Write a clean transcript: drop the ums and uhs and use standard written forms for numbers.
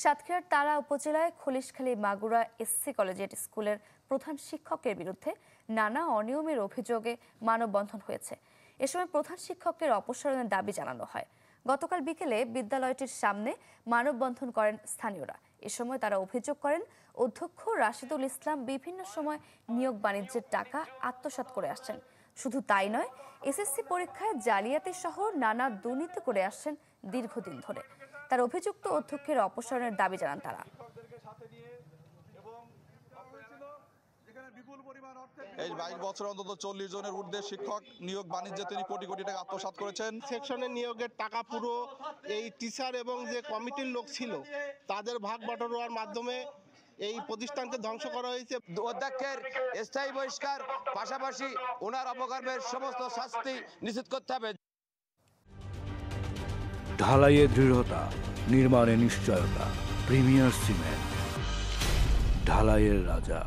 সাতক্ষীরার তারা উপজেলায় খলিশখালী মাগুরা এসসি কলেজিয়েট স্কুলের প্রধান শিক্ষকের বিরুদ্ধে নানা অনিয়মের অভিযোগে মানববন্ধন হয়েছে। এ সময় প্রধান শিক্ষকের অপসারণের দাবি জানানো হয়। গতকাল বিকেলে বিদ্যালয়টির সামনে মানববন্ধন করেন স্থানীয়রা। এ সময় তারা অভিযোগ করেন, অধ্যক্ষ রাশিদুল ইসলাম বিভিন্ন সময় নিয়োগ বাণিজ্যের টাকা আত্মসাৎ করে আসছেন। শুধু তাই নয়, এসএসসি পরীক্ষায় জালিয়াতি সহ নানা দুর্নীতি করে আসছেন দীর্ঘদিন ধরে। তার অভিযুক্ত অধ্যক্ষের অপসারণের দাবি জানান তারা। এই 22 বছর অন্তত 40 জনের ঊর্ধ্বে শিক্ষক নিয়োগ বাণিজ্যে তিনি কোটি কোটি টাকা আত্মসাৎ করেছেন। সেকশনের নিয়োগের টাকা পুরো এই টিচার এবং যে কমিটির লোক ছিল তাদের ভাগ বাটোয়ারার মাধ্যমে এই প্রতিষ্ঠানকে ধ্বংস করা হয়েছে। অধ্যক্ষের স্থায়ী বহিষ্কার, পাশাপাশি ওনার অপকর্মের সমস্ত শাস্তি নিশ্চিত করতে হবে। ঢালাইয়ে দৃঢ়তা, নির্মাণে নিশ্চয়তা, প্রিমিয়ার সিমেন্ট, ঢালাইয়ের রাজা।